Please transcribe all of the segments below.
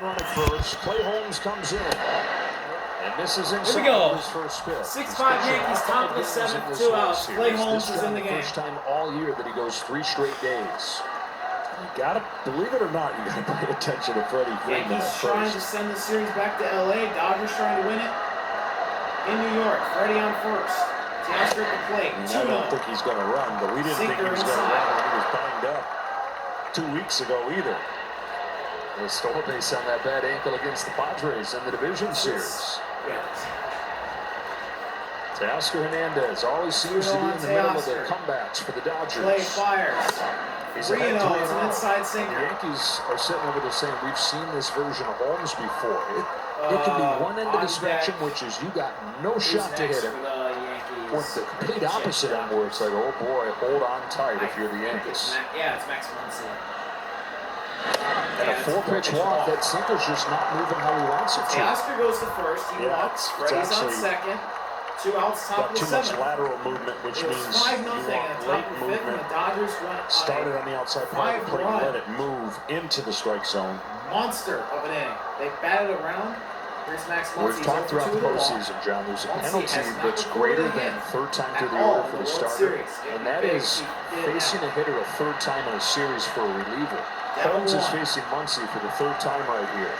Run at first. Clay Holmes comes in. And misses inside. Here we go. His first pitch. 6-5 Yankees, top of the seventh, 2 outs. Clay Holmes is in the game. First time all year that he goes 3 straight days. You gotta, believe it or not, you gotta pay attention to Freddie Freeman. Yankees trying to send the series back to LA. Dodgers trying to win it in New York. Freddie on first. Teoscar at the plate. I don't think he's gonna run, but we didn't think he was gonna run when he was banged up 2 weeks ago either. They stole a base on that bad ankle against the Padres in the division series. Teoscar Hernandez always seems to be in the middle of the comebacks for the Dodgers. Clay fires. He's 3-0. It's an inside sinker. The Yankees are sitting over there saying, we've seen this version of Holmes before. It can be one end of the spectrum, which is you got no shot to hit him. Or the complete opposite end where it's like, oh boy, hold on tight if you're the Yankees. It's Max Muncy. And a 4-pitch walk, that sinker's just not moving how he wants it to. Teoscar goes to first, he walks, Freddie's on second, 2 outs, top of the seventh. Too much lateral movement, which means you want late movement. The Dodgers went started on the outside part of the plate, let it move into the strike zone. Monster of an inning. They batted around. Here's Max Muncy. We've talked throughout the postseason, John, there's a penalty that's greater than third time through the order for the starter, and that is facing a hitter a third time in a series for a reliever. Holmes is facing Muncy for the 3rd time right here.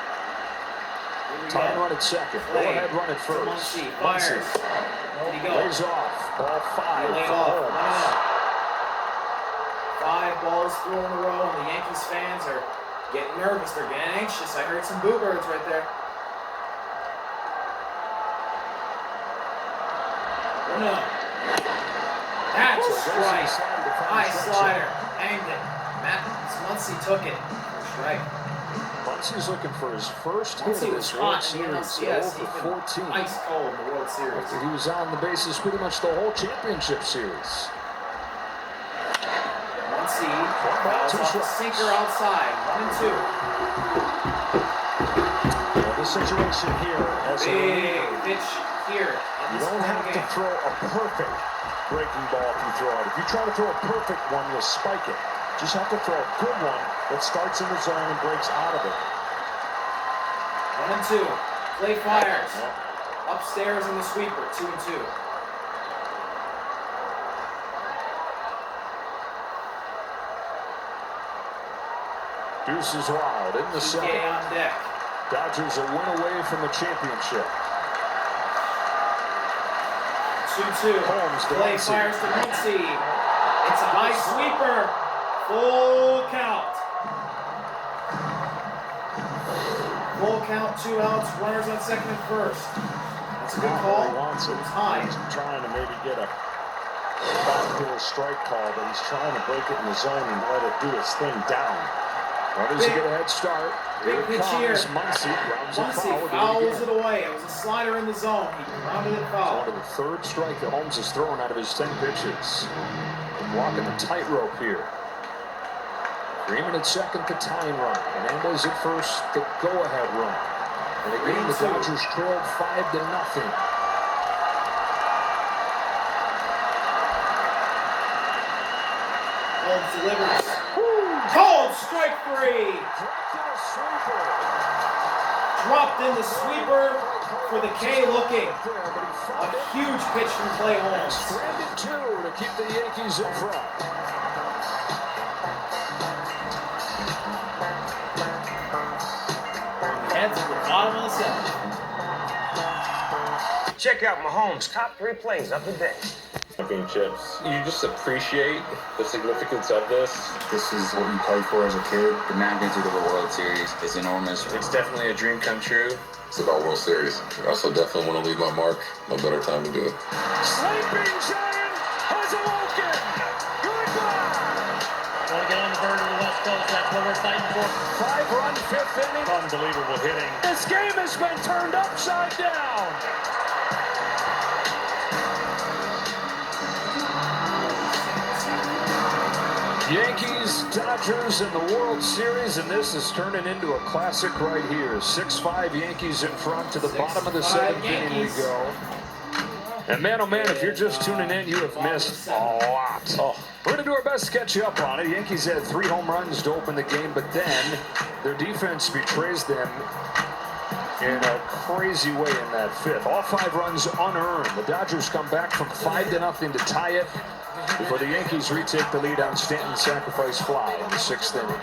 Tying run at second. Go ahead, run at first. Muncy lays off. Ball 5 for Holmes. 5 balls thrown in a row, and the Yankees fans are getting nervous. They're getting anxious. I heard some boo birds right there. 1-0. That's a strike. High slider. Hanged it. Muncy took it. Strike. Muncy's looking for his first hit of this World Series. 0-for-14. Ice cold in the World Series. He was on the bases pretty much the whole championship series. Muncy fouls off the sinker outside. 1-2. Well, the situation here as a big pitch here. You don't have to throw a perfect breaking ball if you throw it. If you try to throw a perfect one, you'll spike it. Just have to throw a good one that starts in the zone and breaks out of it. 1-2. Clay fires. Upstairs in the sweeper. 2-2. Deuce is wild in the 7th. on deck. Dodgers a win away from the championship. 2-2. Holmes to Clay Muncy. fires to Muncy. It's a high sweeper. Full count. Full count, 2 outs, runners on second and first. That's a good call. He wants it. High. He's trying to maybe get a backdoor strike call, but he's trying to break it in the zone and let it do its thing down. Runners get a head start. Big pitch here. Muncy fouls it away. It was a slider in the zone. He grounded it foul. One of the 3rd strike that Holmes has thrown out of his 10 pitches. Walking the tightrope here. Freeman at second, the tying run. Hernandez at first, the go-ahead run. And again, the Dodgers trailed 5-0. Holmes delivers. Cold strike 3. Dropped in the sweeper for the K looking. A huge pitch from Clay Holmes. Stranded 2 to keep the Yankees in front. Heads at the bottom of the 7th. Check out Mahomes' top 3 plays of the day. Championships. You just appreciate the significance of this. This is what you played for as a kid. The magnitude of the World Series is enormous. It's definitely a dream come true. It's about World Series. I also definitely want to leave my mark. No better time to do it. Sleeping Giant has awoken. Goodbye. Want to get on the bird of the West Coast. That's what we're fighting for. 5-run 5th inning. Unbelievable hitting. This game has been turned upside down. Yankees, Dodgers in the World Series, and this is turning into a classic right here. 6-5 Yankees in front to the bottom of the 7th inning we go. And man, oh man, if you're just tuning in, you have missed a lot. We're going to do our best to catch you up on it. The Yankees had 3 home runs to open the game, but then their defense betrays them in a crazy way in that 5th. All 5 runs unearned. The Dodgers come back from 5-0 to tie it before the Yankees retake the lead on Stanton's sacrifice fly in the 6th inning.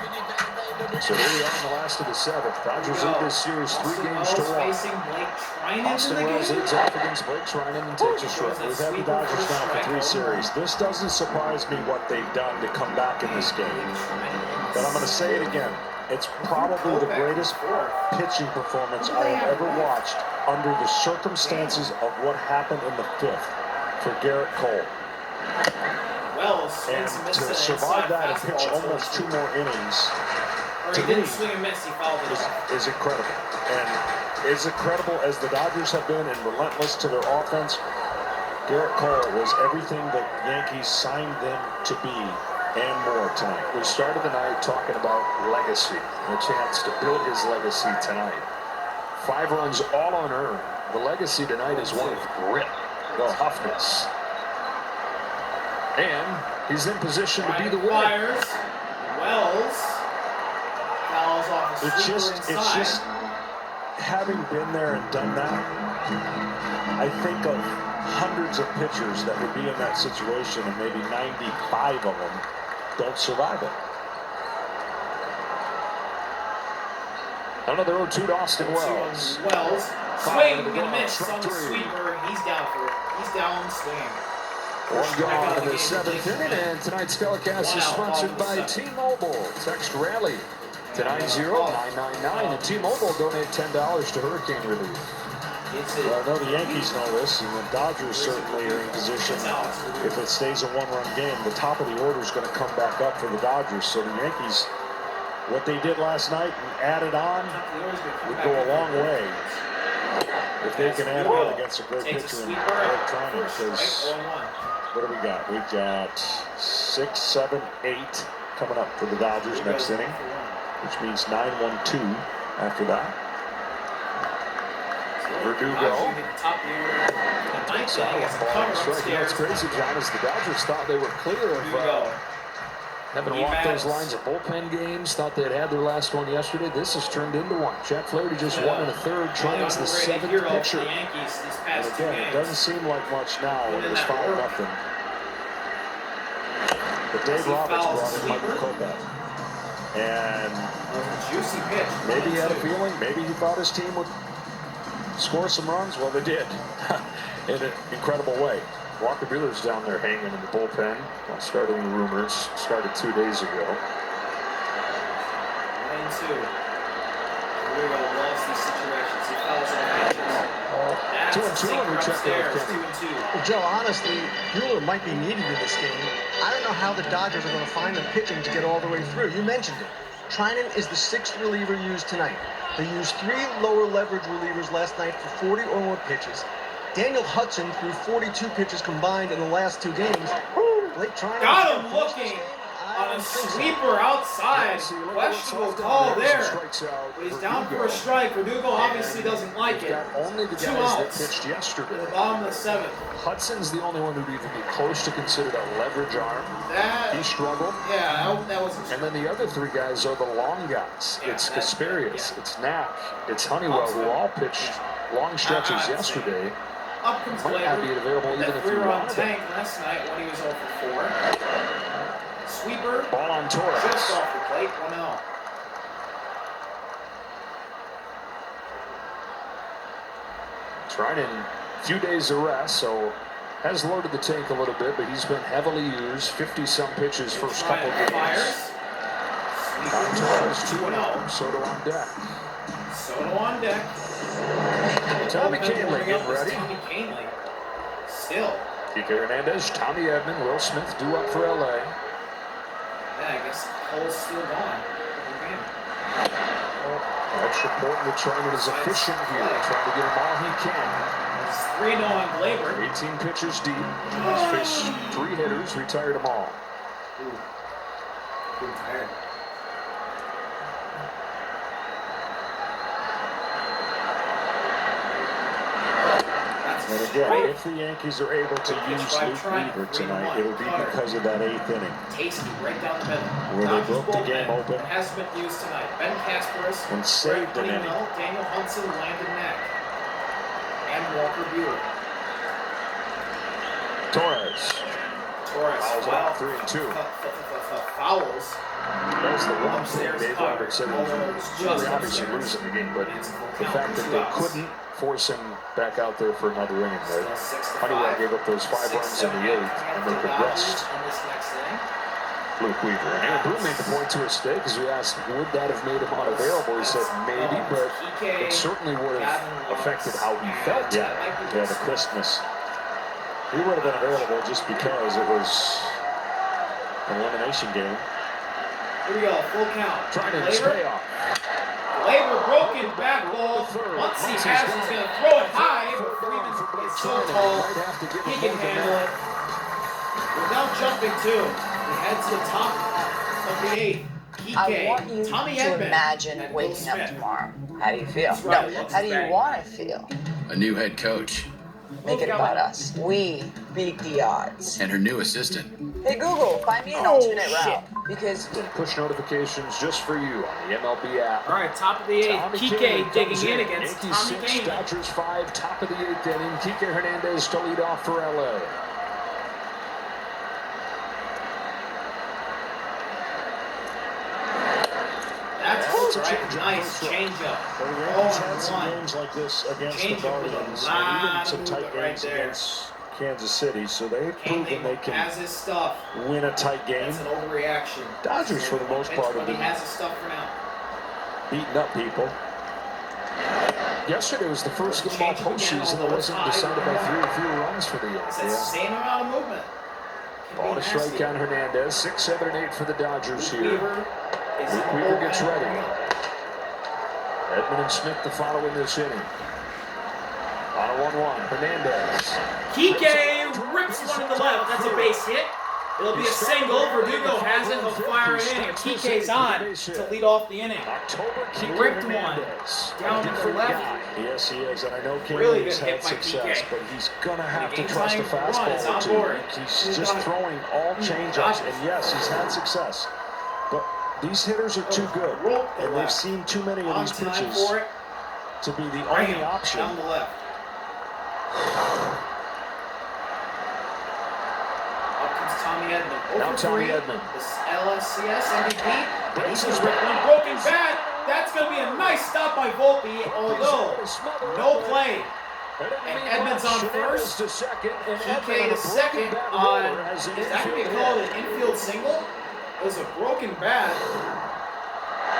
So here we are in the last of the 7th. Dodgers lead this series 3 games to 1. Austin Wells leads off against Blake Treinen and takes a shot. We've had the Dodgers down for 3 series. This doesn't surprise me what they've done to come back in this game. But I'm going to say it again. It's probably the greatest pitching performance I have ever watched under the circumstances of what happened in the 5th for Garrett Cole. And to survive that and pitch almost 2 more innings, to me, is incredible. And as incredible as the Dodgers have been and relentless to their offense, Garrett Cole was everything the Yankees signed them to be and more tonight. We started the night talking about legacy and a chance to build his legacy tonight. 5 runs all unearned. The legacy tonight is one of grit, toughness. And he's in position to be the winner. Wells fouls off a It's just having been there and done that. I think of hundreds of pitchers that would be in that situation, and maybe 95 of them don't survive it. Another 0-2 to Austin Wells. Swing and a miss on the sweeper. He's down swinging. 1 gone in the 7th inning, and tonight's telecast is sponsored by T-Mobile. Text Rally to 90999, and T-Mobile donate $10 to hurricane relief. Well, I know the Yankees know this, and the Dodgers certainly are in position. If it stays a 1-run game, the top of the order is going to come back up for the Dodgers. So the Yankees, what they did last night and added on, would go a long way. If they can add it on against a great pitcher in Blake Treinen, because what do we got? We've got 6, 7, 8 coming up for the Dodgers next inning, which means 9-1-2 after that. Verdugo. It's crazy, John, as the Dodgers thought they were clear of having walked those lines of bullpen games, thought they had their last one yesterday. This has turned into one. Jack Flaherty just 1 1/3. Treinen's the 7th pitcher. And again, it doesn't seem like much now when it was 5-0. But Dave Roberts brought in Michael Kopech. And maybe he had a feeling, maybe he thought his team would score some runs. Well, they did in an incredible way. Walker Buehler's down there hanging in the bullpen. Well, starting the rumors. Started 2 days ago. 1-2. Verdugo loves these situations. He fouls on pitches. 2-2 and we check it. 2-2. Well, Joe, honestly, Buehler might be needed in this game. I don't know how the Dodgers are going to find the pitching to get all the way through. You mentioned it. Treinen is the 6th reliever used tonight. They used 3 lower leverage relievers last night for 40 or more pitches. Daniel Hudson threw 42 pitches combined in the last 2 games. Blake Treinen got him looking on a sweeper outside. Questionable call there. But he's down for a strike. Verdugo obviously doesn't like it. Only the 2 guys that outs. pitched yesterday. To the bottom of the 7th. Hudson's the only one who'd even be close to considered a leverage arm. He struggled. Yeah, that was. And then the other 3 guys are the long guys. It's Kasparius, it's Knack, it's Honeywell, who all pitched long stretches yesterday. Up comes Might not be available even if you were on wanted tank it. last night when he was 0 for 4. Sweeper. Ball on Torres. Just off the plate. 1-0. Treinen, a few days of rest, so has loaded the tank a little bit, but he's been heavily used. 50-some pitches first couple games. Torres 2-0. Soto on deck. Soto on deck. Tommy Kahnle getting ready. Tommy Kahnle. Still. Kike Hernandez, Tommy Edman, Will Smith due up for LA. Yeah, I guess Cole's still gone. That's reporting that Treinen is efficient here, trying to get him all he can. It's 3-0 on Gleyber. 18 pitchers deep. He's faced 3 hitters, retired them all. Retired. And again, if the Yankees are able to use Luke Weaver tonight, it'll be because of that 8th inning. Tasty right down the middle. Where they broke the game open. Has been used tonight. Ben Kasparis, and saved an inning. Daniel Hudson, Landon Mack, and Walker Buehler. Torres. Fouls out 3-2. Fouls. That's the wrong thing. Dave Roberts said he was obviously losing the game, but the fact that they couldn't force him back out there for another inning, right? Honeywell gave up those 5 runs in the 8th, and they could rest Luke Weaver. And Aaron Boone made the point to us today because we asked, would that have made him unavailable? He said maybe, but it certainly would have affected how he felt. Yeah, the crispness. He would have been available just because it was an elimination game. Here we go, full count. Trying to stay off. Labor broken back ball. Once he has, he's going to throw it high. Freeman is so tall, he can handle it. We're now jumping too. We head to the top of the 8th. I want you to imagine waking up tomorrow. How do you feel? No, how do you want to feel? A new head coach. Make it about us. We beat the odds. And her new assistant. Hey Google, find me an alternate route. Because push notifications just for you on the MLB app. All right, top of the 8th. Kike digging in against Yankees Tommy 6, Kamen. Dodgers 5, top of the 8th inning. Kike Hernandez to lead off for LA. That's right. Nice changeup. The Yankees had some games like this against the Guardians, and even some tight games against Kansas City, so they've proven they can has his stuff. win a tight game. That's an overreaction. Dodgers, for the most part, have He been has his stuff for now. beating up people. Yesterday was the first game all postseason that wasn't decided by 3 or fewer runs for the Yankees. It's that same amount of movement. Ball to strike on Hernandez. 6, 7, and 8 for the Dodgers here. Weaver gets ready. Edman and Smith to follow in this inning. On a 1-1, Hernandez. Kike rips one to the left. That's a base hit. It'll be a single. Verdugo has it. He'll fire it in. And Kike's on to lead off the inning. October, Kike Ripped one Hernandez. down to the left. Yes, he is, and I know Really Kenny's good hit had by success, Kike. but he's gonna have to Game trust a tying run is fastball on or two. board. He's just throwing all changeups, and yes, he's had success, but these hitters are too good, and they've seen too many of these pitches to be the only option. Down the left. Up comes Tommy Edman. Now Tommy Edman. This LSCS MVP. He's just ripped one broken bat. That's going to be a nice stop by Volpe, although no play. And Edman's on first. Kike to second on, is that going to be called an infield single? It was a broken bat.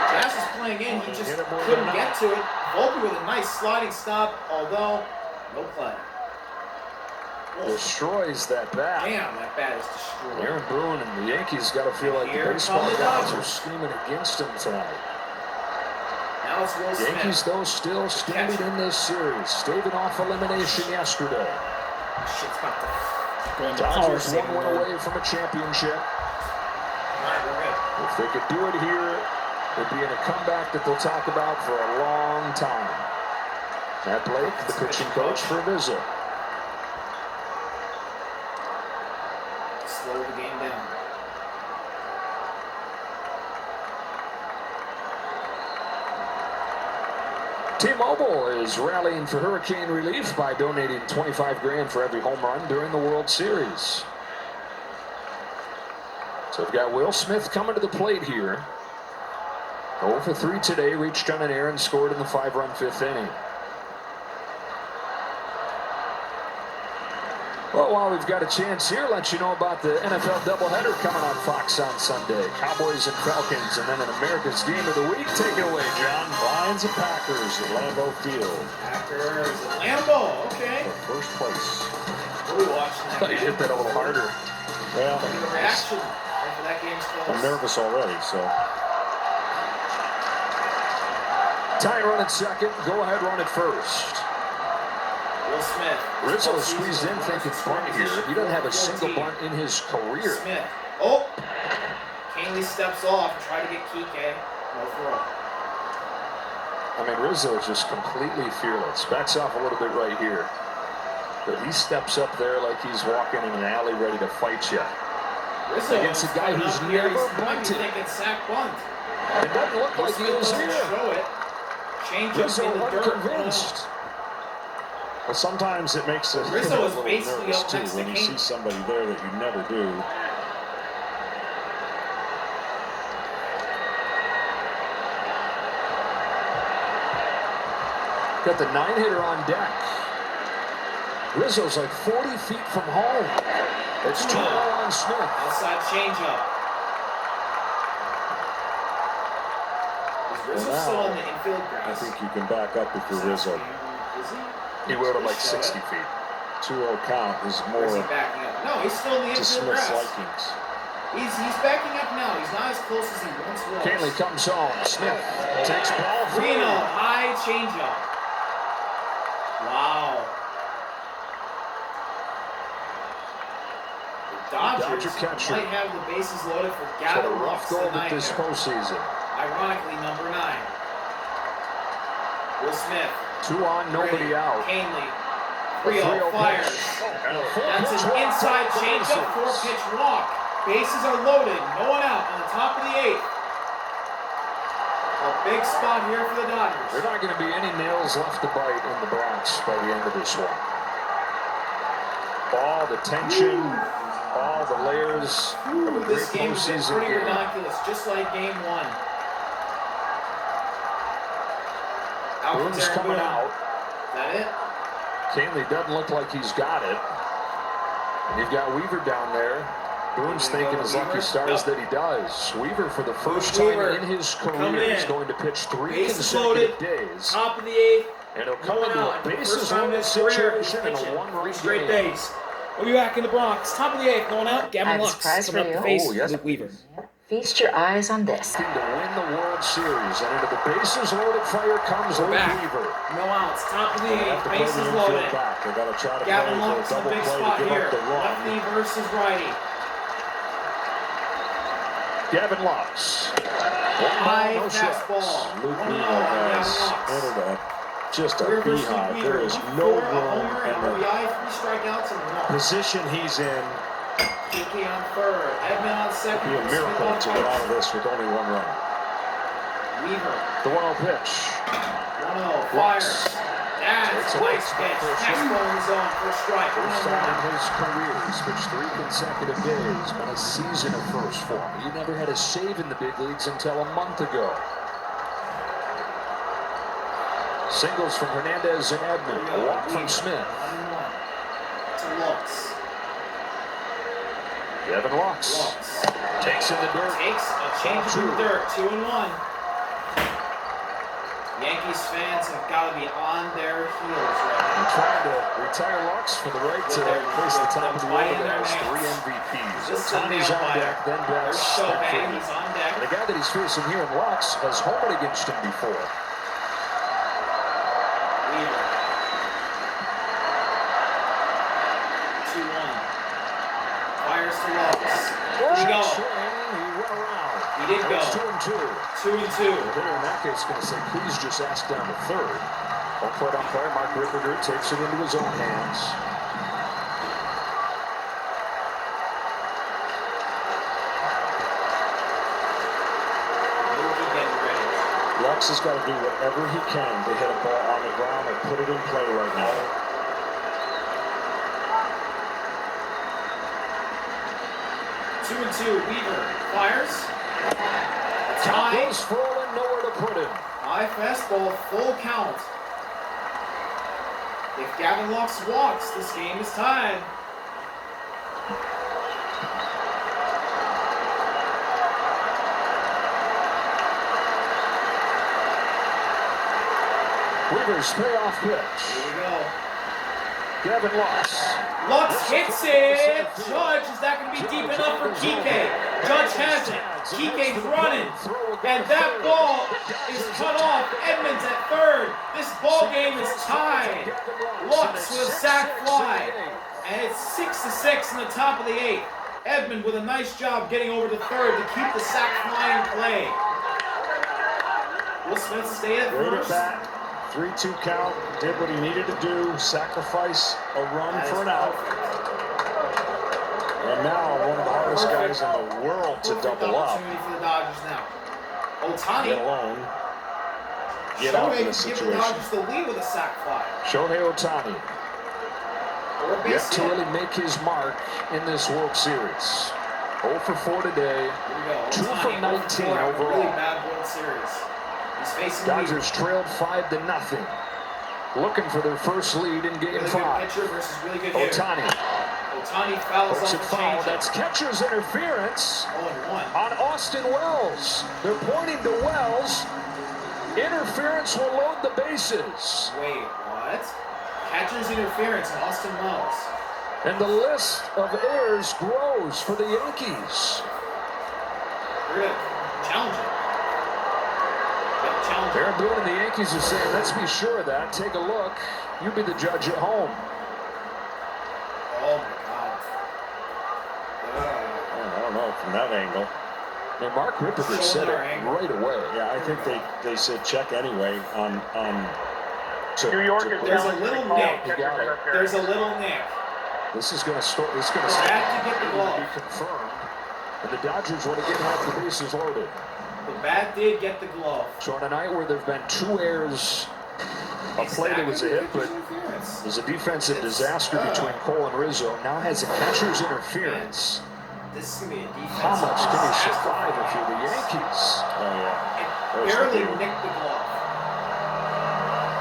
Jazz is playing in, he just couldn't get to it. Volpe with a nice sliding stop, although no play. Destroys that bat. Damn, that bat is destroyed. Aaron Boone and the Yankees got to feel like the baseball guys are screaming against him tonight. Now it's Will Smith. Yankees, though, still standing in this series, staving off elimination yesterday. Shit's about to go into Dodgers 1 win away from a championship. If they could do it here, it'd be in a comeback that they'll talk about for a long time. Matt Blake, the pitching coach for a visit. Slow the game down. T-Mobile is rallying for hurricane relief by donating $25,000 for every home run during the World Series. So we've got Will Smith coming to the plate here. 0 for 3 today, reached on an error and scored in the 5-run 5th inning. Well, while we've got a chance here, let you know about the NFL doubleheader coming on Fox on Sunday. Cowboys and Falcons, and then an America's Game of the Week. Take it away, John. Lions and Packers at Lambeau Field. Packers at Lambeau, okay. For first place. We'll be watching that Thought you hit that a little harder. Well, the reaction after that game's close. I'm nervous already, so. Tie run at second. Go ahead, run at first. Will Smith. Rizzo squeezed in thinking bunt here. He doesn't have a single bunt in his career. Smith. Oh! Canely steps off, try to get Kike. No throw. I mean, Rizzo is just completely fearless. Backs off a little bit right here. But he steps up there like he's walking in an alley ready to fight you. Rizzo Against a guy who's never bunted. Thinking sack bunt. It doesn't look like he is here. Show it. Change Rizzo up in the dirt. unconvinced. Well, sometimes it makes us Rizzo is a little basically nervous up too next to when you Kane. see somebody there that you never do. Got the 9-hitter on deck. Rizzo's like 40 feet from home. It's 2-0 on Smith. Outside changeup. Is Rizzo Well, still now, on the infield I grass? think you can back up if you're Rizzo. Is he? He rode it like 60 feet. 2-0 count is Or is he more backing up? No, he's still in the to infield Smith's grass. likings. He's backing up now. He's not as close as he once was. Canley comes home. Smith takes ball 3-0, 3. high changeup. Wow. The Dodgers Dodger catcher. might have the bases loaded for He's had a Gavin rough Lux go of it tonight. this postseason. Ironically, number 9. Will Smith. 2 on, nobody out. Canley. A 3-0 3-0 fires. pitch. And a full That's pitch an walk inside out for changeup, bases. 4-pitch walk. Bases are loaded, no one out on the top of the 8th. A big spot here for the Dodgers. There are not going to be any nails left to bite in the Bronx by the end of this one. All the tension, all the layers of a great This game is postseason pretty game. ridiculous, just like game 1. Boone's coming out. Is that it? Canley doesn't look like he's got it. And you've got Weaver down there. Boone's thinking his lucky stars that he does. Weaver, for the first time in his career, is going to pitch 3 Bases consecutive loaded. days. Top of the 8th. And he'll come No one into out. a For the bases first time in loaded his career, he's situation in a pitching 1-run straight game. days. We'll be back in the Bronx. Top of the 8th, no one out. I Gavin have a Lux surprise coming for up to you. face Oh, yes. Luke Weaver. Feast your eyes on this. To win the World Series, and into the bases loaded fire comes Luke back. Weaver. No outs. Top of the They have 8th. to play the Bases infield loaded. back. They got to try to Gavin play for Lux a in a double big play spot to give here. up the run. Lefty versus righty. Gavin Lux. High No fastball. strikes. Luke 1-0 Weaver on Gavin has Lux. entered just a Career versus Luke beehive. Weaver. There is One no for a room homer and in the RBI, 3 strikeouts and 1. position he's in. Kiki on third. Edmund on second. It'd be a Smith miracle on to get out first. of this with only 1 run. Weaver. The 1-0 pitch. 1-0. Fires. That's Takes a a nice nice pitch. pitch. Fastball in the zone. First strike. First 1-0. time in his career, he's pitched 3 consecutive days. Been a season of first for him. He never had a save in the big leagues until a month ago. Singles from Hernandez and Edmund. A walk from Smith. 1-1. To Lux. Gavin Lux Lux. takes in the dirt. Takes a change in the dirt. 2-1. Yankees fans have got to be on their heels right now. They're trying to retire Lux for the right to replace the top of the order that has 3 MVPs. This Tony's on deck, then There's Betts. Shohei. He's on deck. And the guy that he's facing here in Lux has homered against him before. Weaver. 2-1. Fires to Lux. Here we go. He went around. He did go. It's 2-2. 2-2. The hitter in that case is going to say, please just ask down to third. Home plate umpire Mark Ripperger takes it into his own hands. Mookie getting ready. Lux has got to do whatever he can to hit a ball on the ground or put it in play right now. Two and two. Weaver fires. Top Tie. goes full and nowhere to put him. High fastball. Full count. If Gavin Lux walks, this game is tied. Weaver's payoff pitch. Here we go. Gavin Lux. Lux hits it. Judge, is that going to be deep enough for Kike? Judge has it. Kike's running. And that ball is cut off. Edmonds at third. This ball game is tied. Lux with a sac fly. And it's 6-6 in the top of the 8th. Edmund with a nice job getting over to third to keep the sac fly in play. Will Smith stay at Great at first. bat. 3-2 count, did what he needed to do, sacrifice a run for an out. And now one of the hardest guys in the world to double up. Opportunity for the Dodgers now. Otani. Get alone. Get out of this Give the situation. Dodgers the lead with a sac fly. Shohei Otani Or a base yet to hit. really make his mark in this World Series. 0 for 4 today. Here we go. 2 Otani, from 19 0 for 4, a overall. really bad World Series. He's facing Dodgers trailed 5-0. Looking for their first lead in Game really 5. good pitcher versus really good hitter. Otani Otani fouls puts off it the foul. changeup. That's catcher's interference 0-1. on Austin Wells. They're pointing to Wells. Interference will load the bases. Wait, what? Catcher's interference on Austin Wells. And the list of errors grows for the Yankees. We're going to challenge it. Challenge it. Aaron Boone and the Yankees are saying, let's be sure of that. Take a look. You be the judge at home. Oh, my God. I don't know from that angle. Now, Mark Ripperger said it right away. Yeah, I think they said check anyway on New York is There's a challenging little the call nick. of catcher's Got it. There's interference. a little nick. This is going to start. It's going to Back to get the glove. be confirmed. And the Dodgers want to get half the bases loaded. The bat did get the glove. So on a night where there have been 2 errors, a play that was a hit, but there's a defensive disaster between Cole and Rizzo. Now has a catcher's interference. This is going to be a defense. How much can he survive if you're the Yankees? Oh yeah. It barely nicked the glove.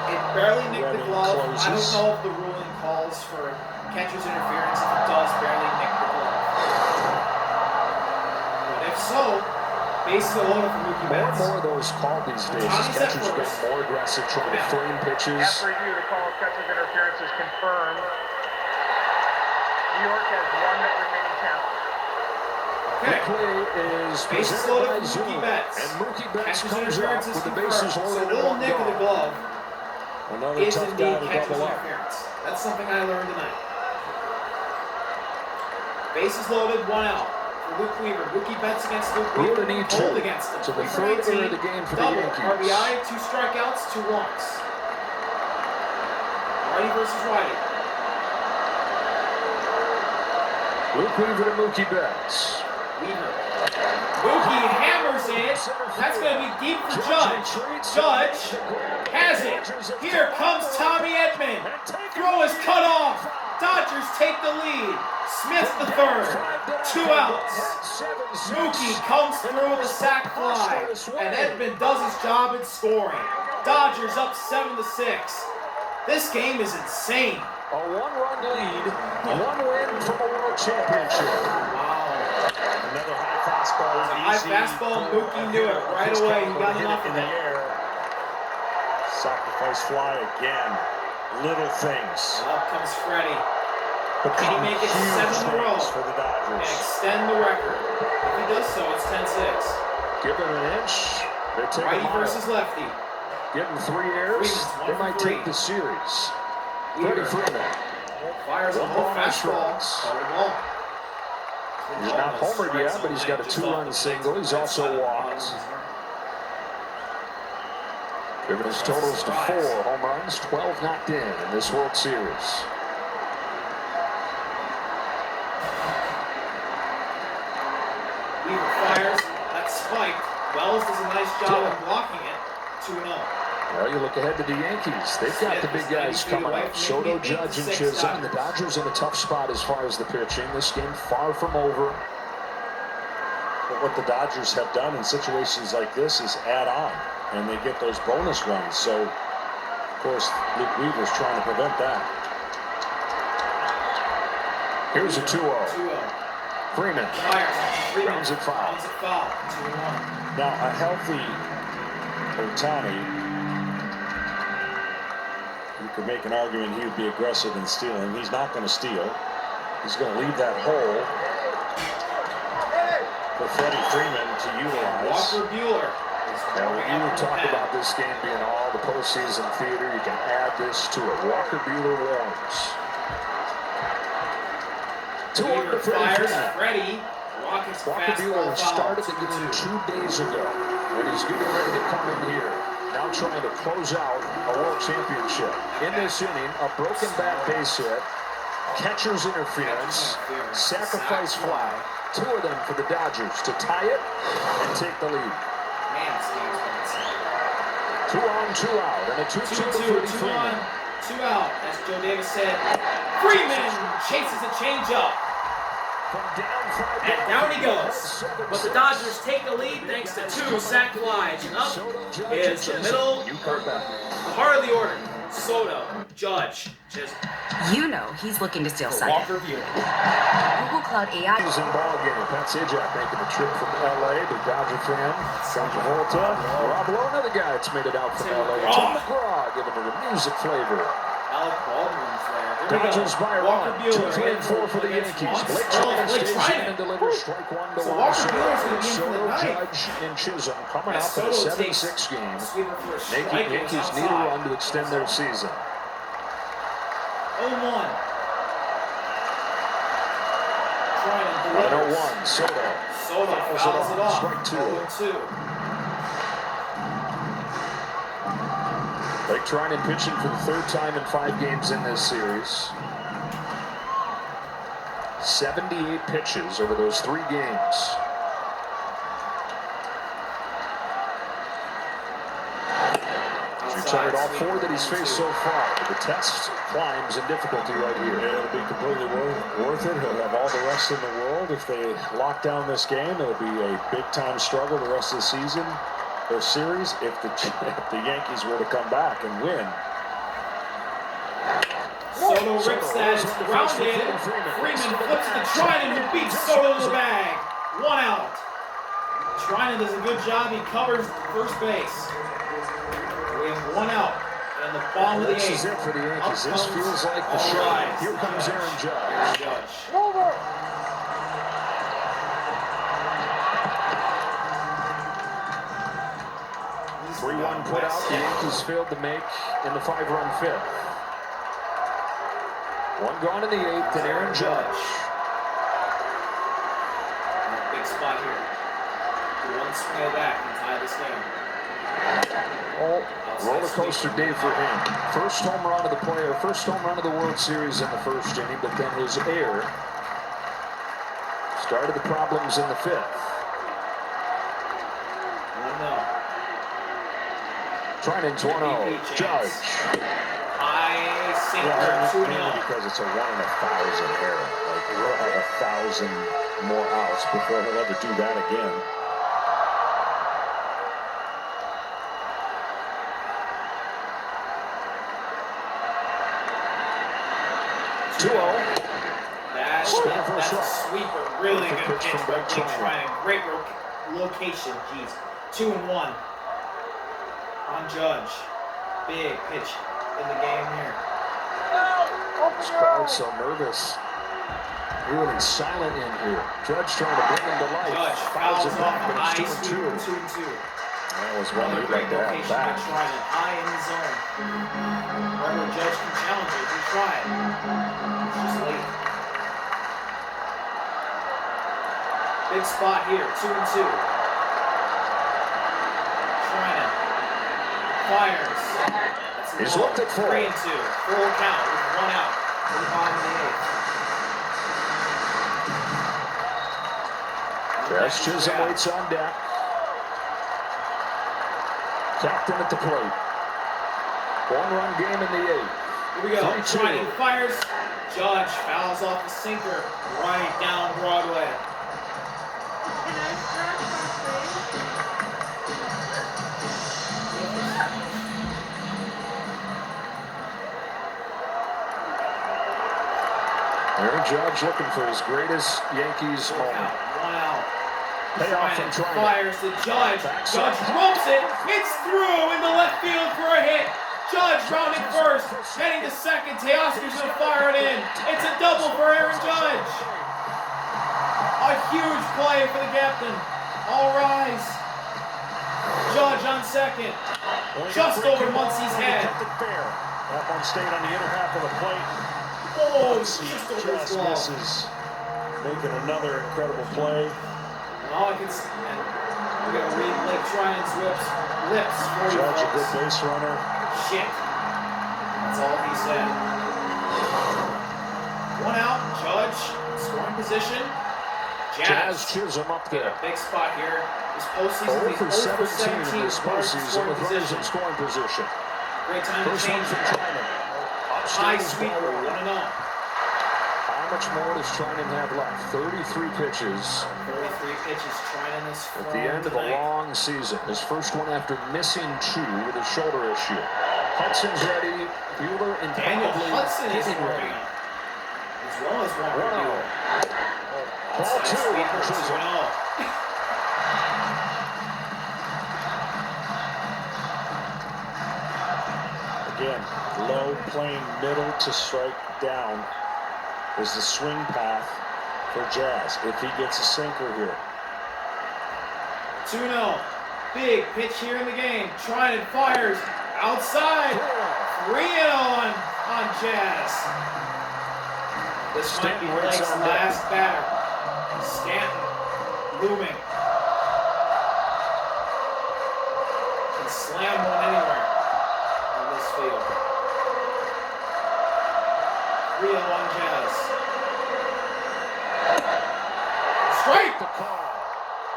It barely nicked the glove. I don't know if the ruling calls for catcher's interference if it does barely nick the glove. But if so, bases are loaded for Mookie More and Betts. more of those called these days as catchers get more aggressive, trying to frame pitches. After review, the call of catcher's interference is confirmed. New York has 1 remaining count. The Okay. play is Bases presented loaded by for Zoom, Mookie Betts. and Mookie Betts Catcher's comes interference up is with the confirmed. bases So a loaded and little one nick of the gone. glove Another is tough indeed guy to catcher's double up. interference. That's something I learned tonight. Bases loaded, 1 out. For Luke Weaver. Mookie Betts against Luke We're Weaver. gonna need Hold 2. against him. So the Weaver third 18, error of the game for the double. Yankees. RBI, 2 strikeouts, 2 walks. Righty versus righty. Luke Weaver to Mookie Betts. Weaver. Mookie hammers it. That's going to be deep for Judge. Judge has it. Here comes Tommy Edman. Throw is cut off. Dodgers take the lead. Smith the third. 2 outs. Mookie comes through with a sac fly. And Edman does his job in scoring. Dodgers up 7-6. This game is insane. A 1-run lead, 1 win from a World Championship. Wow. Another high fastball. High Easy fastball, for Mookie knew it right He's away. He gonna got hit enough it of in the it. air. Sacrifice fly again. Little things. And up comes Freddie. Become make it huge 7 in a row? things for the And Dodgers. extend the record. If he does so, it's 10-6. Give him an inch. They take Righty a mile. versus lefty. Give him 3 errors. Freeman's 1 They for might 3. take the series. Freddie Weaver Freeman. fires a One low ball, no fastball. strikes. Ball to ball. He's not homered yet, but he's got a 2-run single. He's also walked. Driven his totals to 4 home runs, 12 knocked in this World Series. Weaver fires. That's spiked. Wells does a nice job of blocking it. 2-0. Well, you look ahead to the Yankees. They've got the big guys coming up. Soto, Judge, and Chisholm. The Dodgers in a tough spot as far as the pitching. This game far from over. But what the Dodgers have done in situations like this is add on, and they get those bonus runs. So, of course, Luke Weaver's trying to prevent that. Here's a 2-0. 2-0. Freeman. Freeman. Rounds it foul. Rounds it foul. 2-1. Now, a healthy Otani, you could make an argument he would be aggressive in stealing. He's not going to steal. He's going to leave that hole for Freddie Freeman to utilize. Walker Buehler. Now, when you talk about this game being all the postseason theater, you can add this to it. Walker Buehler warms. 2-1 to Freddie Fires Freeman. Freddie. Walker Buehler started the game 2 days ago, and he's getting ready to come in here. now trying to close out a world championship. In this inning, a broken bat base hit, catcher's interference, sacrifice fly. 2 of them for the Dodgers to tie it and take the lead. 2 on, 2 out, and a 2-2 to Two on, 2 out. As Joe Davis said, Freeman chases a changeup. And down he goes. But the Dodgers take the lead thanks to 2 sac flies. And up is the middle part of the order. Soto, Judge, just you know he's looking to steal second. Walker Buehler. Google Cloud AI. He's in ball game. Pat Sajak making the trip from L.A. The Dodger fan. John Travolta. Rob Lowe, another guy that's made it out from L.A. Tim McGraw giving it a music flavor. Alec Baldwin's there. Dodgers by Walker run. Buehler 2, 3, and 4 for the Yankees. Blake Trinan stays in and delivers strike 1 to So Juan Walker Buehler's gonna be in for the Soto, night. Judge, and Chisholm coming As up in a Soto 7-6 game. Sweeper for a Making strike, Yankees goes need a outside. run to extend their season. 0-1. Trying to 1-0-1. Soto. fouls it off. Strike 2. 0-2. Blake Trinan pitching for the 3rd time in 5 games in this series. 78 pitches over those 3 games. He's retired all 4 that he's faced so far. The test climbs in difficulty right here. It'll be completely worth it. He'll have all the rest in the world. If they lock down this game, it'll be a big-time struggle the rest of the season or series if the Yankees were to come back and win. Soto rips that. It's grounded. Freeman flips to Trinan, who beats Soto to the bag. 1 out. Trinan does a good job. He covers first base. We have 1 out. And the bottom of the 8th. This is it for the Yankees. This feels like the shot. Here comes Aaron Judge. 3-1 put out. The Yankees failed to make in the 5-run 5th. 1 gone in the 8th, and Aaron Judge. Big spot here. 1 swing back and tie this game. Roller coaster day for him. First home run of the player, first home run of the World Series in the 1st inning, but then his heir started the problems in the 5th. 1-0. Trinan's 1-0. Judge. High sinker, 2-0. Because it's a 1 in 1,000 error. Like, we'll have 1,000 more outs before he'll ever do that again. That's a sweeper. Really good pitch by Blake Trinan. Great location. Jeez. 2-1 on Judge. Big pitch in the game here. This crowd's so nervous. Really silent in here. Judge trying to bring him to life. Judge fouls it back, but high it's 2-2. 2-2. That was one Another he'd great like to have location back. by Trinan. High in the zone. Right where Judge can challenge it. He tried. It's just late. Big spot here. 2-2. Trinan fires. He's looked at 4. 3-2. Full count with 1 out. To the bottom of the 8th. Judge Chisholm waits on deck. Captain at the plate. 1-run game in the 8th. Here we go. Trinan fires. Judge fouls off the sinker right down Broadway. Aaron Judge looking for his greatest Yankees moment. 1 out. Payoff from Trinan. Fires to Judge. Judge ropes it. It's through into left field for a hit. Judge rounding first, heading to second. Teoscar's going to fire it in. It's a double for Aaron Judge. A huge play for the captain. All rise. Judge on second. Just over Muncie's head. That one stayed on the inner half of the plate. Oh, just misses. Making another incredible play. All I can see, We're going to read Blake Trinan's lips. Judge, a good base runner. Shit. That's all he said. 1 out. Judge. Scoring position. Jazz Chisholm up there. Big spot here. This postseason. 0 for 17 in this postseason with runners in scoring position. Great time to First one change from it. Trinan. High sweeper. 1-0. How much more does Trinan have left? 33 pitches. 33 pitches. Trinan is At the end of a long season. His first one after missing 2 with a shoulder issue. Hudson's ready. Buehler and Daniel probably Hudson is getting ready. as well as Walker Buehler. Ball 2. Chisholm. Again, low, playing middle to strike down is the swing path for Jazz if he gets a sinker here. 2-0. Big pitch here in the game. Trinan fires outside. 3-0 on Jazz. This might be Blake's last batter. Stanton looming. Can slam one anywhere on this field. 3-0 on Jazz. Strike! The call.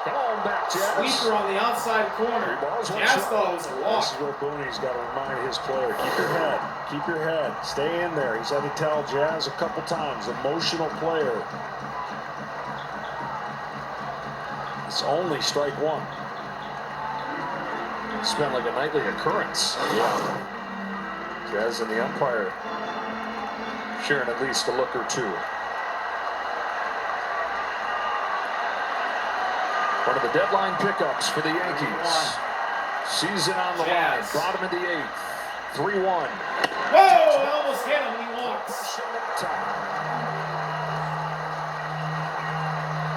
Come on back, Jazz. Sweeper on the outside corner. Jazz thought it was a walk. This is where Booney's got to remind his player, keep your head, keep your head, stay in there. He's had to tell Jazz a couple times, emotional player. It's only strike 1. It's been like a nightly occurrence. Yeah. Jazz and the umpire sharing at least a look or two. One of the deadline pickups for the Yankees. Season on the line. Bottom of the 8th. 3-1. Whoa! It almost hit him. He walks.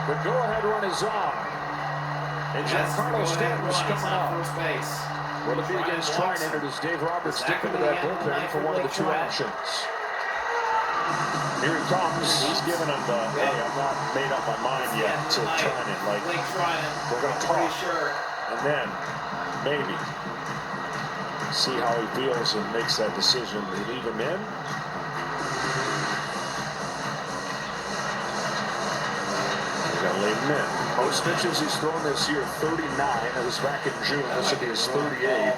The go-ahead run is on. And Giancarlo Stanton's coming up. First base. Will it be against Trinan, or does Dave Roberts dip into that bullpen for one of the 2 options? Here he comes. He's giving him the, hey, I'm not made up my mind yet to Trinan. Like, we're going to talk. And then, maybe, see how he feels and makes that decision. They leave him in. They're going to leave him in. Most pitches he's thrown this year, 39. That was back in June. This will be his 38th.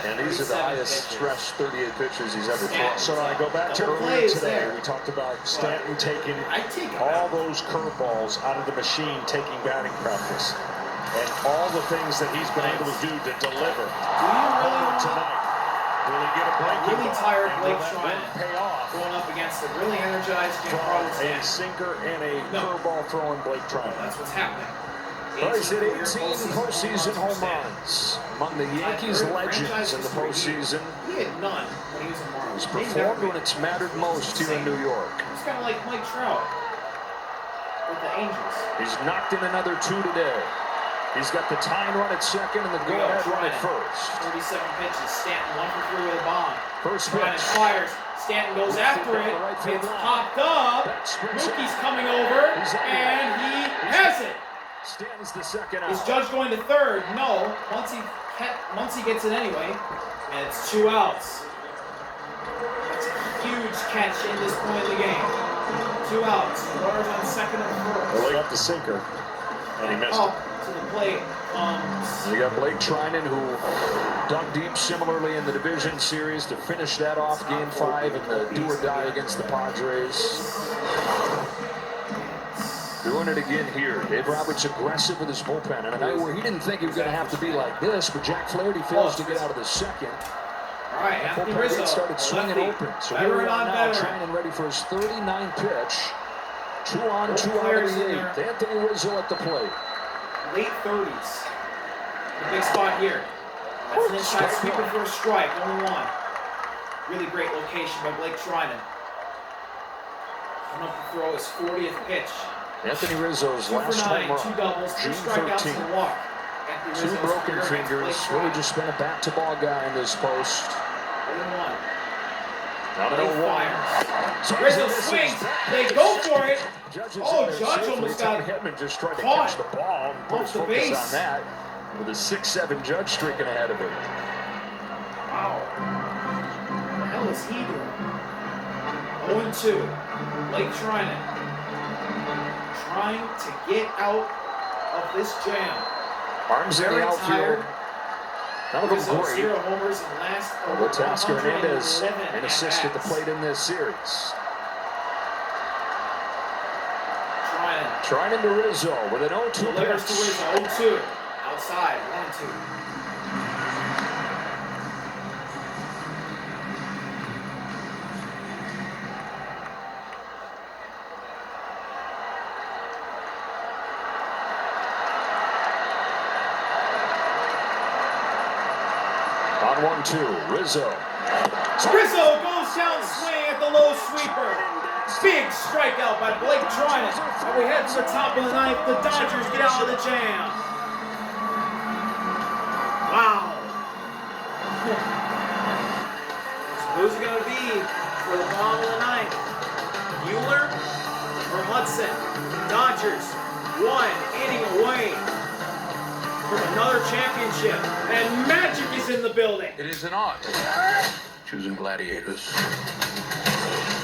And these are the highest stretched 38 pitches he's ever thrown. So I go back to earlier today. We talked about Stanton taking all those curveballs out of the machine, taking batting practice. And all the things that he's been able to do to deliver. Do you really tonight? Will he get a break? Really tired Blake Trinan pay off going up against a really energized Giancarlo Stanton. A sinker and a curveball throwing Blake Trinan. That's what's happening. He's hit 18 postseason home runs. Among the Yankees legends in the postseason. He had none when he was in Marlins. He's performed when it's mattered most here in New York. He's kind of like Mike Trout with the Angels. He's knocked in another 2 today. He's got the tying run at second and the go-ahead run at first. 37 pitches. Stanton 1 for 3 with a bomb. First pitch. Trinan fires. Stanton goes after it. It's popped up. Mookie's coming over, and he has it. Stanton's the second out. Is Judge going to third? No. Once he gets it anyway, and it's 2 outs. That's a huge catch in this point of the game. 2 outs. Runners on second and first. Well, he got the sinker, and he missed it. To the plate. We got Blake Trinan, who dug deep similarly in the division series to finish that off Game 5 in the do-or-die against the Padres. Doing it again here. Dave Roberts aggressive with his bullpen. And a night where he didn't think he was going to have to be like this, but Jack Flaherty fails to get out of the second. All right, Anthony bullpen Rizzo started swinging open. So here we are now, Trinan ready for his 39th pitch. 2 on, 2 out of the 8th. Anthony Rizzo at the plate. Late 30s. The big spot here. That's an inside sweeper for a strike. Only 1. Really great location by Blake Trinan. Coming up to throw his 40th pitch. Anthony Rizzo's last home run, 2 doubles, 2 June strikeouts 13th. and a walk. 2 broken fingers. Really just been a bat-to-ball guy in this post. 1-1. Now to 0-1. So Rizzo swings. They go for it. Judge almost got Hedman just tried to caught catch the ball and put his the focus base. on that. with a 6-7 Judge streaking ahead of him. Wow. What the hell is he doing? 0-2. Blake Treinen trying to get out of this jam. Arms in the outfield. None of them Rizzo, great. 0 homers in last Although Teoscar Hernandez 111 an assist at the at-bats. plate in this series. Treinen Treinen to Rizzo with an 0-2 delivers to pitch. Rizzo. 0-2. Outside. 1-2. On 1-2, Rizzo. Rizzo goes down swing at the low sweeper. Big strikeout by Blake Treinen. And we head to the top of the ninth. The Dodgers get out of the jam. Wow. So who's it going to be for the bottom of the ninth? Buehler or Hudson? Dodgers 1 inning away from another championship. And magic is in the building. It is an art. Choosing gladiators.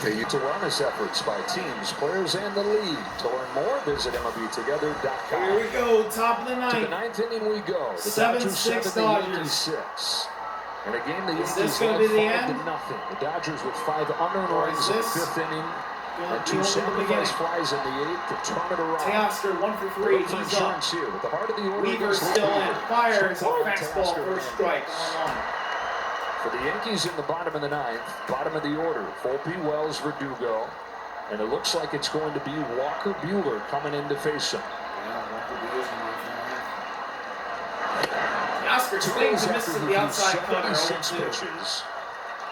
To wellness efforts by teams, players, and the league. To learn more, visit MLBtogether.com. Here we go, top of the To ninth. the ninth inning we go. The 7-6 Dodgers 7, the Dodgers. Yankees 6. And again, the Is Yankees this gonna led be the 5-0. end? The Dodgers with 5 unearned Or runs is in the this 5th inning. Gonna And be 2 over the sacrifice beginning. flies in the 8th to turn it around. Teoscar 1 for 3. Look for He's up. insurance here with the heart of the order. Weaver's goes still Weaver. in. Fires a So fastball, Teoscar first strike. For the Yankees in the bottom of the ninth, bottom of the order, Volpe, Wells, Verdugo. And it looks like it's going to be Walker Buehler coming in to face him. Teoscar swings and misses at the outside corner. 76 0-2. pitches.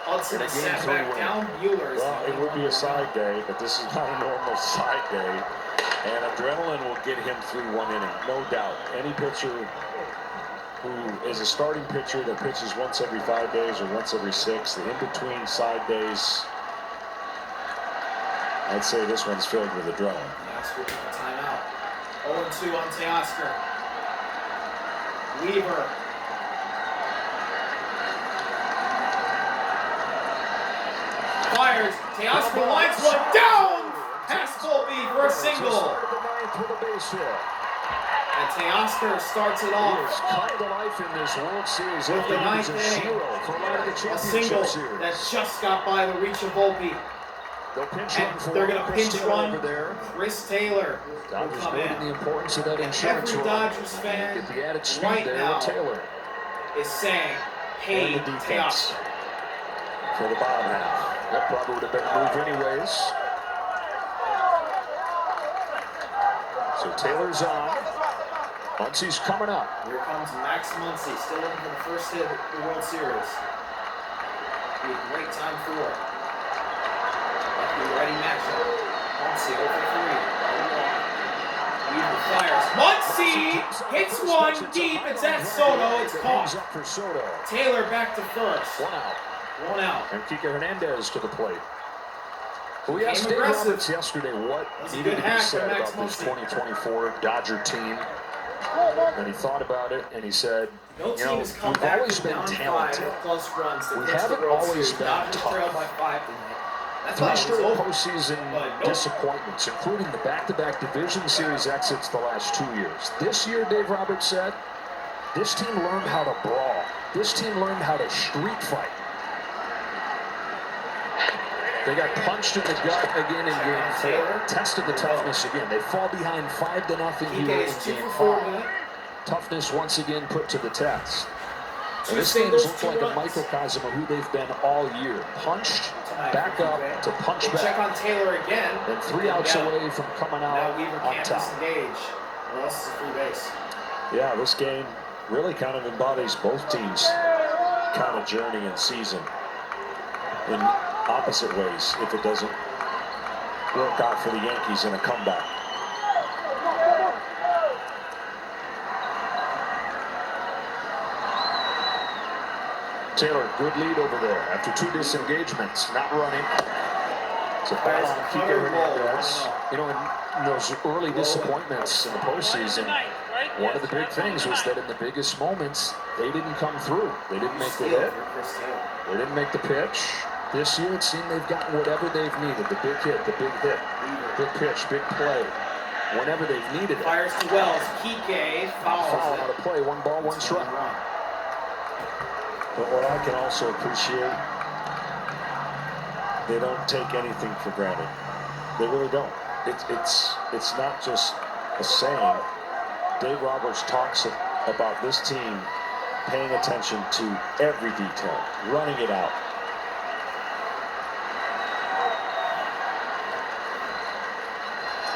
Hudson In a is game sat 3 back win. down. Buehler is Well, it would be a side day, but this is not a normal side day. And adrenaline will get him through 1 inning, no doubt. Any pitcher who is a starting pitcher that pitches once every 5 days or once every 6, the in-between side days, I'd say this one's filled with adrenaline. Teoscar with a timeout. 0-2 on Teoscar. Weaver. Fires. Teoscar lines one down. Past Volpe for a single. And Teoscar starts it He off. has come to life in this World Series With after the he was ninth a inning. zero for a lot of the A championship single series. that just got by the reach of Volpe. They'll pinch And run for they're going to Chris pinch Taylor run. over there. Chris Taylor will Dodgers come noting in. the importance of that And insurance every run. Dodgers fan Get the added speed right there now with Taylor. is saying, hey, And the defense Teoscar. for the bottom half. That probably would have been a move anyways. So Taylor's on. Muncie's coming up. Here comes Max Muncy, still looking for the first hit of the World Series. Be a great time for it. Lefty-righty matchup. Muncy 0 for 3. Weaver fires. Muncy hits one deep. It's at Soto. It's He's caught. up for Soto. Taylor back to first. 1 out. 1 out. And Kike Hernandez to the plate. Well, we asked Became Dave aggressive. Roberts yesterday what That's a needed good to be hack said by Max about this Muncy. 2024 Dodger team. And he thought about it, and he said, No you team know, has come we've back always from been down talented. 5+ runs to We clinch the haven't World always Series. been Dodgers tough. trailed by 5 tonight. That's Three why it was straight over. postseason But nope. disappointments, including the back-to-back division series exits the last 2 years. This year, Dave Roberts said, this team learned how to brawl. This team learned how to street fight. They got punched in the gut again in Game 4. Tested the toughness again. They fall behind 5-0 here Kike in is 2 Game for 4 5. tonight. Toughness once again put to the test. Two And this singles, game's looked 2 like a runs. microcosm of who they've been all year. Punched, Tonight back for up, Kike. to punch We'll check back. on Taylor again. And 3 outs Yeah. away from coming Now out Weaver on can't top. disengage. Or else it's a free base. Yeah, this game really kind of embodies both teams' kind of journey and season in opposite ways if it doesn't work out for the Yankees in a comeback. Taylor, good lead over there after 2 disengagements, not running. It's a ball on Kike Hernandez. You know, in those early disappointments in the postseason, One of the big things was that in the biggest moments, they didn't come through. They didn't make the hit. They didn't make the pitch. This year, it seemed they've gotten whatever they've needed. The big hit, the big hit, big pitch, big play. Whenever they've needed it. Fires to Wells. Kike fouls Foul it. out of play. 1 ball, 1 strike. But what I can also appreciate, they don't take anything for granted. They really don't. It's not just a saying. Dave Roberts talks about this team paying attention to every detail, running it out.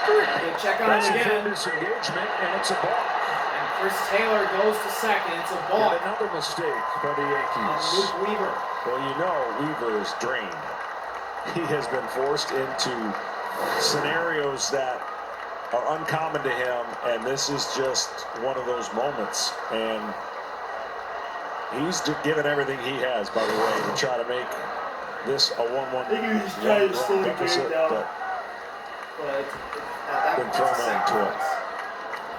They check on him again. Disengagement, and it's a ball. And Chris Taylor goes to second. It's a ball. And another mistake by the Yankees. Luke Weaver. Well, you know Weaver is drained. He has been forced into scenarios that are uncommon to him, and this is just one of those moments. And he's given everything he has, by the way, to try to make this a 1-1 deficit, but been thrown into a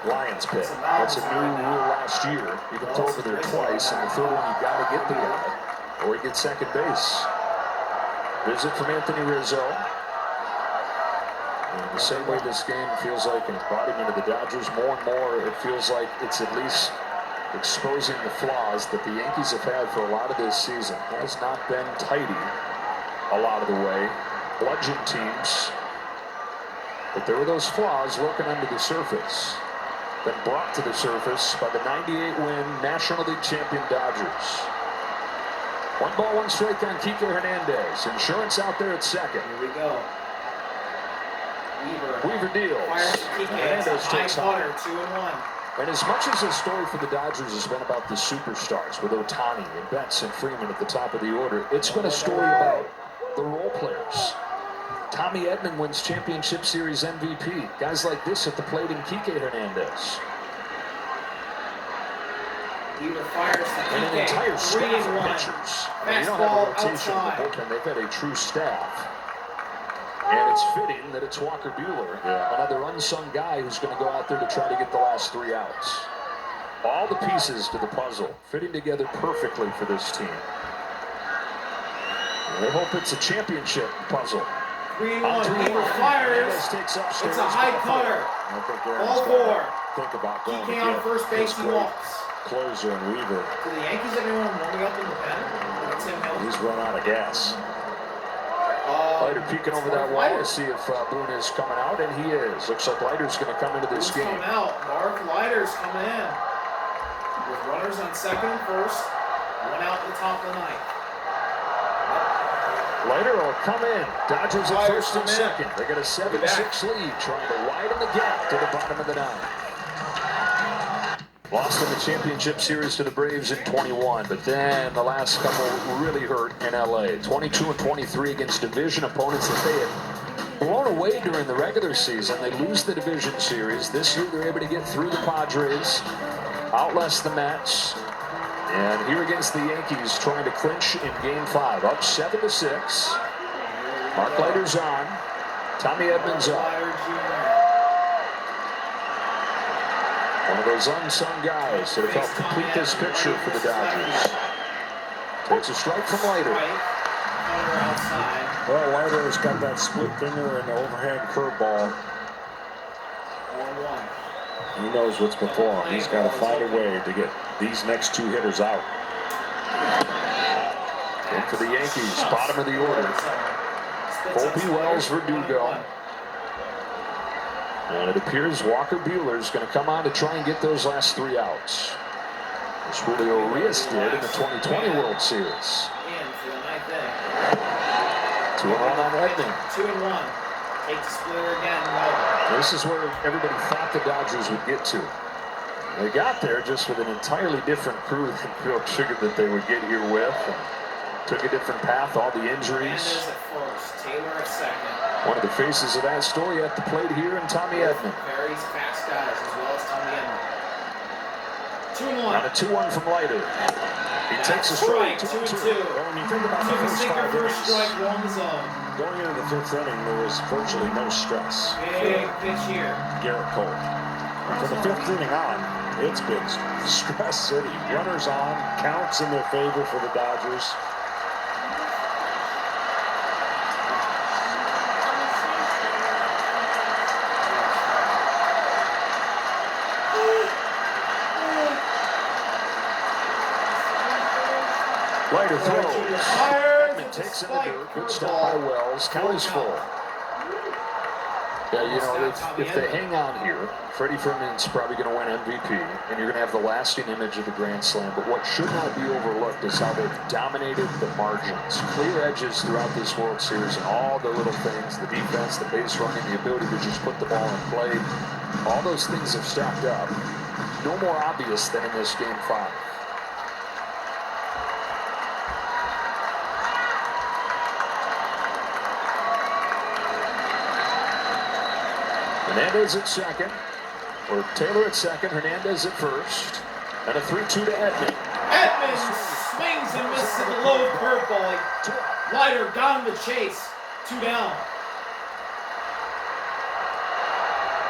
Lions pit. That's a new rule last year. He got over there twice, and the third one you got to get the guy, or he gets second base. Visit from Anthony Rizzo. And the same way this game feels like an embodiment of the Dodgers, more and more it feels like it's at least exposing the flaws that the Yankees have had for a lot of this season. It has not been tidy a lot of the way. Bludgeon teams. But there were those flaws lurking under the surface. Been brought to the surface by the 98-win National League champion Dodgers. 1 ball, 1 strike on Kike Hernandez. Insurance out there at second. Here we go. Weaver deals. Fires to Kike. It's a high cutter, 2-1. And as much as the story for the Dodgers has been about the superstars with Ohtani and Betts and Freeman at the top of the order, it's been a story about the role players. Tommy Edman wins Championship Series MVP. Guys like this at the plate in Kike Hernandez. Weaver fires to And an entire Kike. staff of 3-1. pitchers. And you don't have a Fastball rotation in the outside. bullpen. They've had a true staff. And it's fitting that it's Walker Buehler, another unsung guy who's going to go out there to try to get the last 3 outs. All the pieces to the puzzle fitting together perfectly for this team. And they hope it's a championship puzzle. 3-1. Weaver fires. Takes It's a high cutter. I think Aaron's All gotta 4. think about going Kike to on get first base. his He great walks. closer and Weaver. Do the Yankees have anyone warming up in the pen? Tim Hill. He's run out of gas. Leiter peeking over that wall to see if Boone is coming out, and he is. Looks like Leiter's going to come into this game. Coming out. Mark Leiter's coming in. With runners on second and first. 1 out at the top of the ninth. Leiter will come in. Dodgers at Leiter's first and come in. second. They got a 7-6 lead, trying to widen the gap to the bottom of the 9th. Lost in the championship series to the Braves in 21, but then the last couple really hurt in LA. 22-23 against division opponents that they had blown away during the regular season. They lose the division series. This year they're able to get through the Padres, outlast the Mets, and here against the Yankees trying to clinch in Game 5. Up 7-6. Mark Leiter's on. Tommy Edman's up. One of those unsung guys that have helped complete this picture for the Dodgers. Takes a strike from Leiter. Well, Leiter's got that split finger and the overhand curveball. He knows what's before him. He's got to find a way to get these next 2 hitters out. And for the Yankees, bottom of the order. Volpe, Wells, Verdugo. And it appears Walker Buehler is going to come on to try and get those last 3 outs. As Julio Urias did in the 2020 World Series. 2-1 on Edman. 2-1. Take the splitter again. This is where everybody thought the Dodgers would get to. They got there just with an entirely different crew than Bill figured that they would get here with. And took a different path, all the injuries. Hernandez at first, Taylor at second. One of the faces of that story at the plate here in Tommy Edman. Very fast guys as well as Tommy Edman. 2-1. On a 2-1 from Leiter. He takes a strike. 2-2. Well, when you think about the Took a first sinker 5 first innings, strike, 1 zone. going into the 5th inning, there was virtually no stress Big pitch here. for Garrett Cole. From the 5th inning on, It's been stress city. Runners on, counts in their favor for the Dodgers. Leiter throws. Edman takes in the dirt. Good stop by Wells. Count is full. Yeah, you know, if they hang on here, Freddie Freeman's probably going to win MVP, and you're going to have the lasting image of the Grand Slam. But what should not be overlooked is how they've dominated the margins. Clear edges throughout this World Series, and all the little things, the defense, the base running, the ability to just put the ball in play. All those things have stacked up. No more obvious than in this Game 5. Hernandez at second, or Taylor at second, Hernandez at first, and a 3-2 to Edman. Edman swings and misses at the low curveball. Leiter down the chase, 2 down.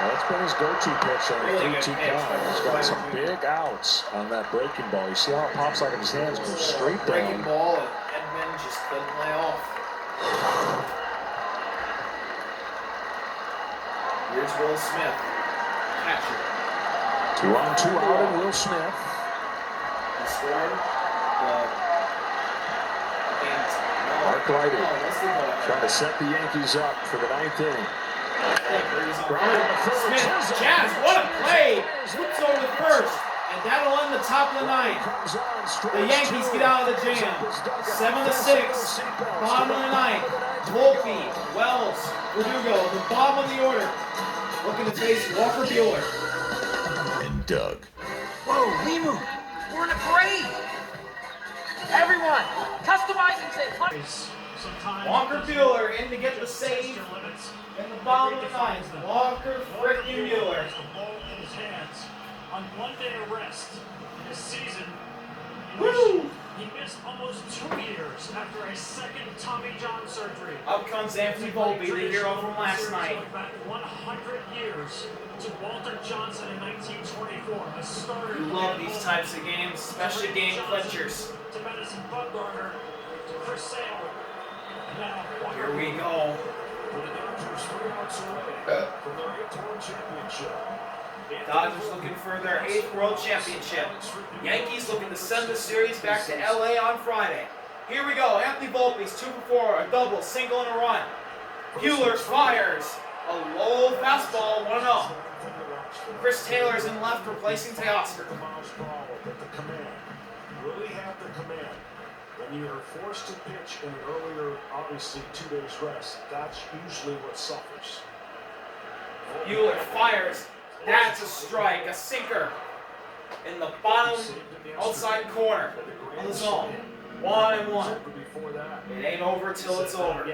Well, that's been his go-to pitch on Really the 3-2 good pitch. count. He's got some big outs on that breaking ball. You see how it pops out of his hands, goes straight down. Breaking ball, and Edman just couldn't lay off. Here's Will Smith, catcher. 2 on, 2 out, and Will Smith. He scored the game's Mark Leiter trying trying to set the Yankees up for the 9th inning. Smith, Jazz, what a play! Flips over the first, and that'll end the top of the 9th. The Yankees get out of the jam. 7-6, bottom of the 9th. Volpe, Wells, Verdugo, the bottom of the order. Looking to face Walker Buehler. And Doug. Whoa, Limu, we're in a parade. Everyone, customize and say. Walker Buehler in to get the save in the bottom of the 9th. Walker freaking Buehler. On 1 day of rest this season, Woo! he missed almost 2 years after a second Tommy John surgery. Up comes Anthony Volpe, the hero from last night. Going back 100 years to Walter Johnson in 1924, a starter. We love these types of games, especially game clinchers. To Madison Bumgarner, to Chris Sale. Here we go. Dodgers looking for their 8th World Championship. Yankees looking to send the series back to LA on Friday. Here we go. Anthony Volpe's 2 for 4, a double, single, and a run. Buehler fires a low fastball, 1-0. Chris Taylor's in left, replacing Teoscar. Really have the command. When you are forced to pitch in an earlier, obviously 2 days rest, that's usually what suffers. Buehler fires. That's a strike, a sinker in the bottom outside corner of the zone. 1-1. It ain't over till it's over.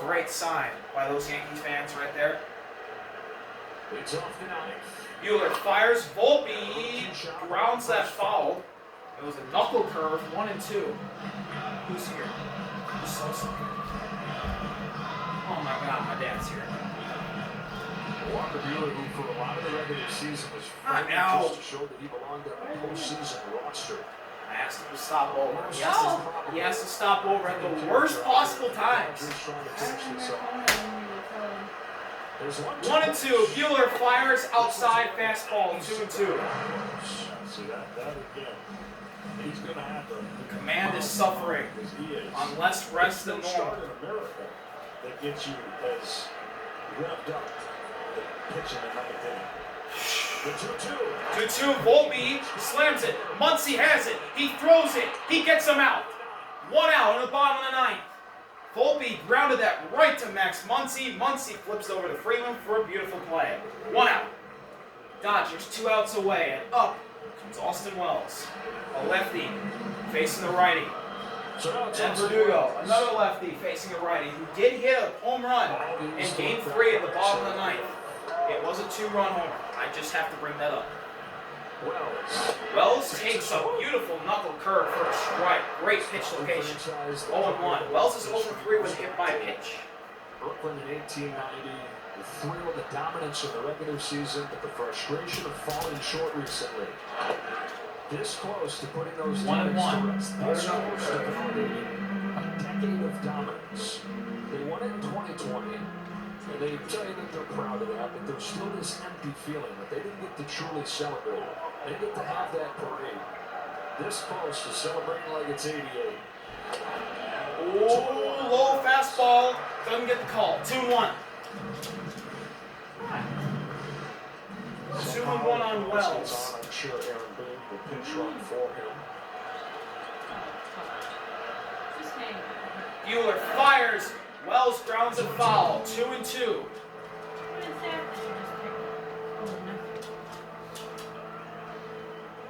Great sign by those Yankee fans right there. Buehler fires. Volpe grounds that foul. It was a knuckle curve, 1-2. Who's here? Who's Sosa? Oh my God, my dad's here. Walker Buehler, who for a lot of the regular season was just to show that he belonged on a postseason roster. I asked him to stop over. He has to stop over at the worst possible times. 1-2. Buehler fires outside fastball. 2-2. See that again. He's going to have to. The command is suffering on less rest than normal. In America that gets you as revved up. Pitching the 9th inning. 2-2. Volpe slams it. Muncy has it. He throws it. He gets him out. 1 out in the bottom of the 9th. Volpe grounded that right to Max Muncy. Muncy flips over to Freeman for a beautiful play. 1 out. Dodgers 2 outs away, and up comes Austin Wells, a lefty facing the righty. And Verdugo, another lefty facing a righty, who did hit a home run in Game 3 at the bottom of the 9th. It was a 2-run homer. I just have to bring that up. Wells takes a beautiful knuckle curve for a strike. Great pitch location. 0-1. Wells is 0-3 with hit by pitch. Brooklyn in 1890. The thrill of the dominance in the regular season, but the frustration of falling short recently. This close to putting those demons to rest. This close to validating a decade of dominance. They won it in 2020, and they tell you that they're proud of that, but there's still this empty feeling that they didn't get to truly celebrate it. They get to have that parade. This close to celebrating like it's 88. Oh, low fastball. Doesn't get the call. 2-1. 2-1 on Wells. I'm sure Aaron Boone will pinch run for him. Buehler fires. Wells grounds a foul. 2-2.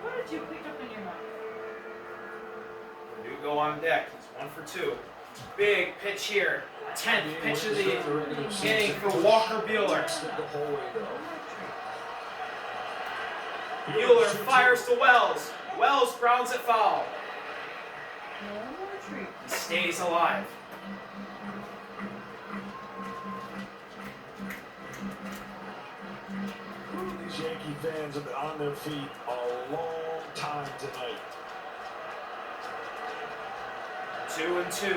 What did you pick up in your mouth? Verdugo on deck. He's 1 for 2. Big pitch here. 10th pitch of the inning for Walker Buehler. Buehler fires to Wells. Wells grounds it foul. He stays alive. These Yankee fans have been on their feet a long time tonight. 2-2.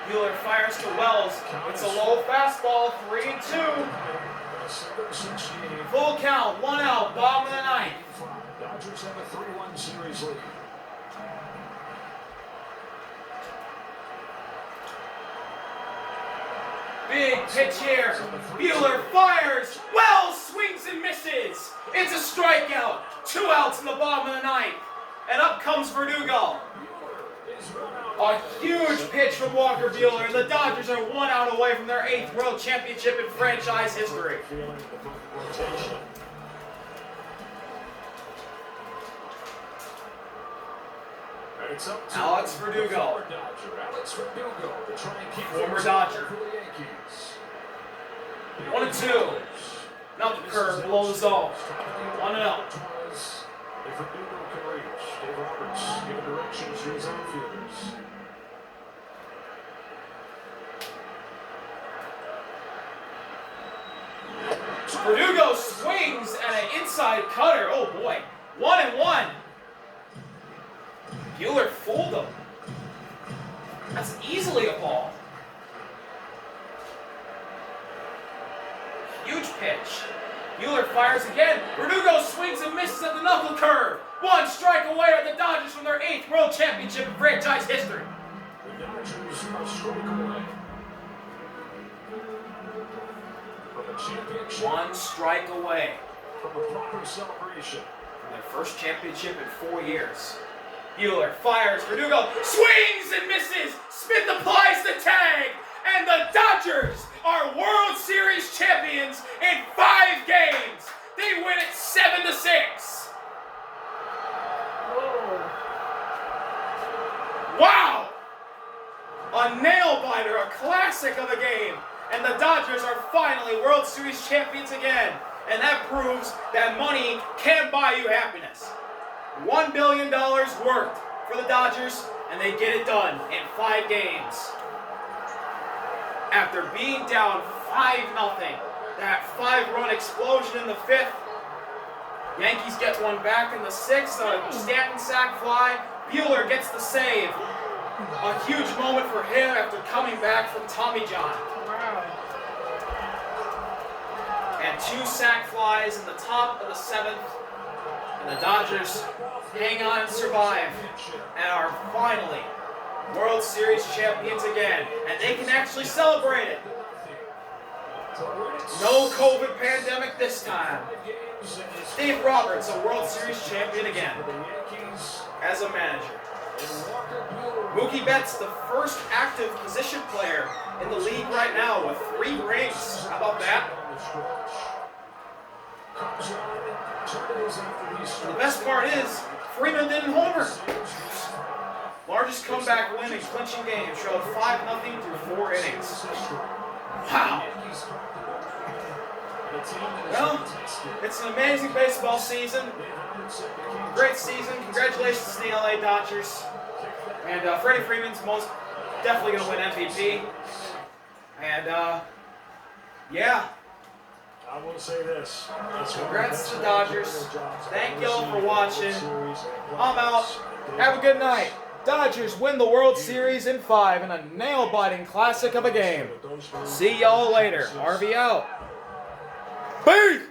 Buehler fires to Wells. It's a low fastball. 3-2. Full count. 1 out. Bottom of the ninth. Dodgers have a 3-1 series lead. Big pitch here. Buehler fires. Wells swings and misses. It's a strikeout. 2 outs in the bottom of the ninth. And up comes Verdugo. A huge pitch from Walker Buehler, and the Dodgers are 1 out away from their 8th World Championship in franchise history. Alex Verdugo. Former Dodger. 1-2. Now the curve below the zone. 1-0. If Verdugo can reach, Dave Roberts giving directions to his outfielders. Verdugo swings at an inside cutter. Oh boy. 1-1. Buehler fooled him. That's easily a ball. Huge pitch. Buehler fires again. Verdugo swings and misses at the knuckle curve. 1 strike away are the Dodgers from their 8th World Championship in franchise history. The Dodgers are a strike away from a championship. 1 strike away from a proper celebration. From their first championship in 4 years. Buehler fires. Verdugo swings and misses. Smith applies the tag. And the Dodgers are World Series champions in 5 games. They win it 7-6. Wow! A nail biter, a classic of a game. And the Dodgers are finally World Series champions again. And that proves that money can buy you happiness. $1 billion worked for the Dodgers, and they get it done in 5 games. After being down 5-0, that 5-run explosion in the 5th, Yankees get one back in the 6th, a Stanton sac fly. Buehler gets the save. A huge moment for him after coming back from Tommy John. And 2 sac flies in the top of the 7th. And the Dodgers hang on and survive and are finally World Series champions again. And they can actually celebrate it. No COVID pandemic this time. Dave Roberts, a World Series champion again as a manager. Mookie Betts, the first active position player in the league right now with 3 rings. How about that? And the best part is, Freeman didn't homer. Largest comeback win in clinching game, showed 5-0 through 4 innings. Wow. Well, it's an amazing baseball season. Great season. Congratulations to the LA Dodgers. And Freddie Freeman's most definitely going to win MVP. And Yeah. I will say this. Congrats to the Dodgers. Thank y'all for watching. I'm out. Have a good night. Dodgers win the World Series in 5 in a nail-biting classic of a game. See y'all later. RV out. Peace!